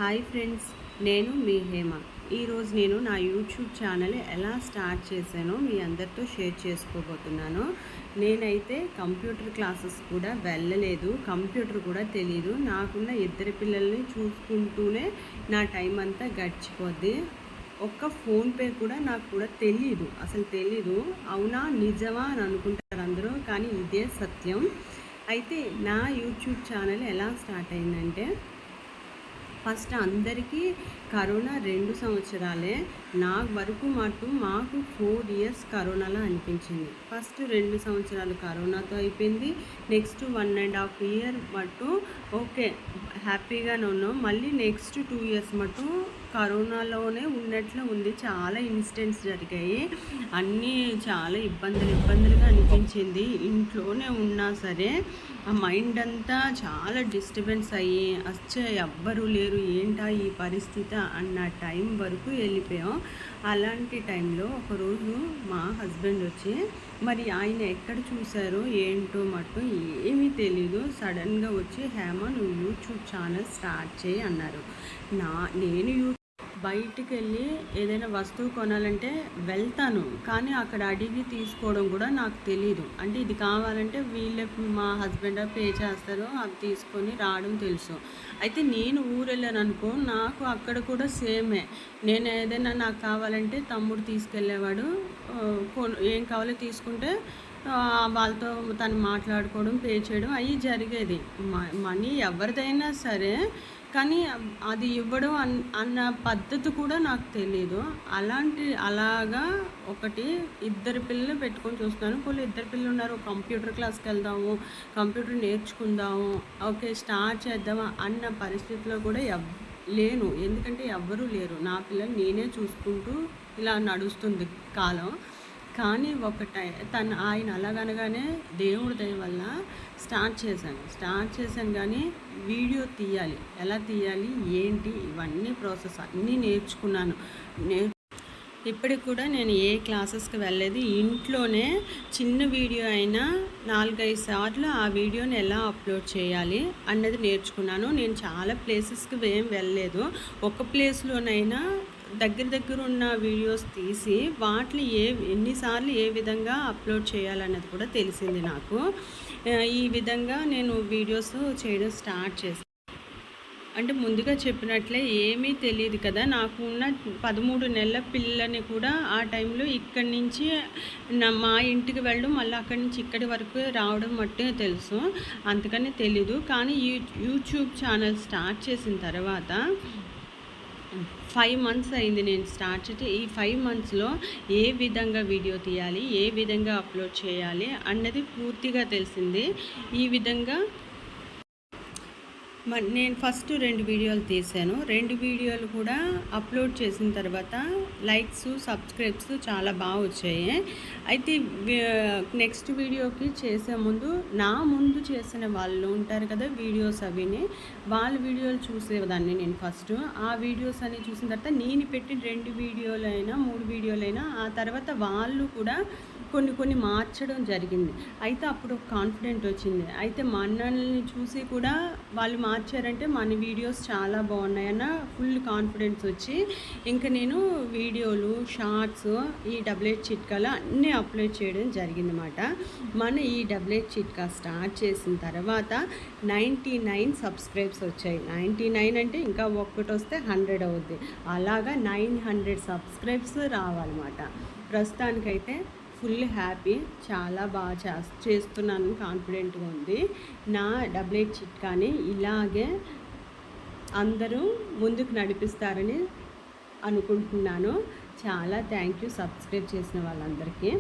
Hi friends, నేను మీ హేమ. ఈరోజు నేను నా యూట్యూబ్ ఛానల్ ఎలా స్టార్ట్ చేశానో మీ అందరితో షేర్ చేసుకోబోతున్నాను. నేనైతే కంప్యూటర్ క్లాసెస్ కూడా వెళ్ళలేదు, కంప్యూటర్ కూడా తెలీదు. నాకున్న ఇద్దరు పిల్లల్ని చూసుకుంటూనే నా టైం అంతా గడిచిపోద్ది. ఒక్క ఫోన్పే కూడా నాకు కూడా తెలీదు, అసలు తెలీదు. అవునా నిజమా అని అనుకుంటారు అందరూ, కానీ ఇదే సత్యం. అయితే నా యూట్యూబ్ ఛానల్ ఎలా స్టార్ట్ అయిందంటే, ఫస్ట్ అందరికీ కరోనా 2 సంవత్సరాలే. నా వరకు మాకు 4 ఇయర్స్ కరోనాలో అనిపించింది. ఫస్ట్ 2 సంవత్సరాలు కరోనాతో అయిపోయింది. నెక్స్ట్ 1.5 ఇయర్ మటు ఓకే హ్యాపీగానే ఉన్నాం. మళ్ళీ నెక్స్ట్ 2 ఇయర్స్ మటు కరోనాలోనే ఉన్నట్లు ఉంది. చాలా ఇన్సిడెంట్స్ జరిగాయి, అన్నీ చాలా ఇబ్బందులుగా అనిపించింది. ఇంట్లోనే ఉన్నా సరే ఆ మైండ్ అంతా చాలా డిస్టర్బెన్స్ అయ్యి ఎవ్వరూ లేరు, ఏంటా ఈ పరిస్థితి అన్న టైం వరకు వెళ్ళిపోయాం. అలాంటి టైంలో ఒకరోజు మా హస్బెండ్ వచ్చి, మరి ఆయన ఎక్కడ చూశారో ఏంటో మటు ఏమీ తెలీదు, సడన్గా వచ్చి హేమ నువ్వు యూట్యూబ్ ఛానల్ స్టార్ట్ చేయి అన్నారు. నేను బయటికి వెళ్ళి ఏదైనా వస్తువు కొనాలంటే వెళ్తాను, కానీ అక్కడ అడిగి తీసుకోవడం కూడా నాకు తెలీదు. అంటే ఇది కావాలంటే వీళ్ళే మా హస్బెండ్ పే చేస్తారు, అవి తీసుకొని రావడం తెలుసు. అయితే నేను ఊరు వెళ్ళాను అనుకో, నాకు అక్కడ కూడా సేమే. నేను ఏదైనా నాకు కావాలంటే తమ్ముడు తీసుకెళ్ళేవాడు, ఏం కావాలో తీసుకుంటే వాళ్ళతో తను మాట్లాడుకోవడం, పే చేయడం అవి జరిగేది. మనీ ఎవరిదైనా సరే, కానీ అది ఇవ్వడం అన్న పద్ధతి కూడా నాకు తెలీదు. అలాగా ఒకటి ఇద్దరు పిల్లలు పెట్టుకొని చూస్తున్నాను. కొన్ని ఇద్దరు పిల్లలు ఉన్నారు, కంప్యూటర్ క్లాస్కి వెళ్దాము, కంప్యూటర్ నేర్చుకుందాము, ఓకే స్టార్ట్ చేద్దామా అన్న పరిస్థితిలో కూడా లేను. ఎందుకంటే ఎవ్వరూ లేరు, నా పిల్లలు నేనే చూసుకుంటూ ఇలా నడుస్తుంది కాలం. కానీ ఆయన అలాగనగానే దేవుడి దయ వల్ల స్టార్ట్ చేశాను. కానీ వీడియో తీయాలి, ఎలా తీయాలి ఏంటి ఇవన్నీ ప్రాసెస్ అన్నీ నేర్చుకున్నాను. ఇప్పటికి కూడా నేను ఏ క్లాసెస్కి వెళ్ళలేదు, ఇంట్లోనే చిన్న వీడియో అయినా 4-5 సార్లు ఆ వీడియోని ఎలా అప్లోడ్ చేయాలి అన్నది నేర్చుకున్నాను. నేను చాలా ప్లేసెస్కి ఏం వెళ్ళలేదు, ఒక ప్లేస్లోనైనా దగ్గర ఉన్న వీడియోస్ తీసి వాటిని ఎన్నిసార్లు ఏ విధంగా అప్లోడ్ చేయాలన్నది కూడా తెలిసింది నాకు. ఈ విధంగా నేను వీడియోస్ చేయడం స్టార్ట్ చేశాను. అంటే ముందుగా చెప్పినట్లే ఏమీ తెలియదు కదా, నాకు ఉన్న 13 నెలల పిల్లని కూడా ఆ టైంలో ఇక్కడి నుంచి మా ఇంటికి వెళ్ళడం, మళ్ళీ అక్కడి నుంచి ఇక్కడి వరకు రావడం మట్టే తెలుసు, అంతకని తెలీదు. కానీ యూట్యూబ్ ఛానల్ స్టార్ట్ చేసిన తర్వాత 5 మంత్స్ అయింది నేను స్టార్ట్ చేసి. ఈ 5 మంత్స్లో ఏ విధంగా వీడియో తీయాలి, ఏ విధంగా అప్లోడ్ చేయాలి అన్నది పూర్తిగా తెలిసింది. ఈ విధంగా నేను ఫస్ట్ 2 వీడియోలు తీసాను. 2 వీడియోలు కూడా అప్లోడ్ చేసిన తర్వాత లైక్స్, సబ్స్క్రైబ్స్ చాలా బాగా వచ్చాయి. అయితే నెక్స్ట్ వీడియోకి చేసే ముందు చేసిన వాళ్ళు ఉంటారు కదా వీడియోస్, అవిని వాళ్ళ వీడియోలు చూసేదాన్ని నేను ఫస్ట్. ఆ వీడియోస్ అన్ని చూసిన తర్వాత నేను పెట్టిన 2 వీడియోలైనా 3 వీడియోలైనా ఆ తర్వాత వాళ్ళు కూడా కొన్ని మార్చడం జరిగింది. అయితే అప్పుడు కాన్ఫిడెంట్ వచ్చింది. అయితే మనల్ని చూసి కూడా వాళ్ళు మార్చారంటే మన వీడియోస్ చాలా బాగున్నాయన్న ఫుల్ కాన్ఫిడెన్స్ వచ్చి ఇంకా నేను వీడియోలు, షార్ట్స్, ఈ డబ్ల్యూహెచ్ చిట్కాలు అన్నీ అప్లోడ్ చేయడం జరిగిందన్నమాట. మన ఈ డబ్ల్యూహెచ్ చిట్కా స్టార్ట్ చేసిన తర్వాత 99 సబ్స్క్రైబ్స్ వచ్చాయి. 99 అంటే ఇంకా ఒక్కటి వస్తే 100 అవుద్ది. అలాగా 900 సబ్స్క్రైబ్స్ రావాలన్నమాట. ప్రస్తుతానికైతే ఫుల్ హ్యాపీ, చాలా బాగా చేస్తున్నాను, కాన్ఫిడెంట్గా ఉంది. నా డబ్ల్యూహెచ్ చిట్కాని ఇలాగే అందరూ ముందుకు నడిపిస్తారని అనుకుంటున్నాను. చాలా థ్యాంక్ యూ సబ్స్క్రైబ్ చేసిన వాళ్ళందరికీ.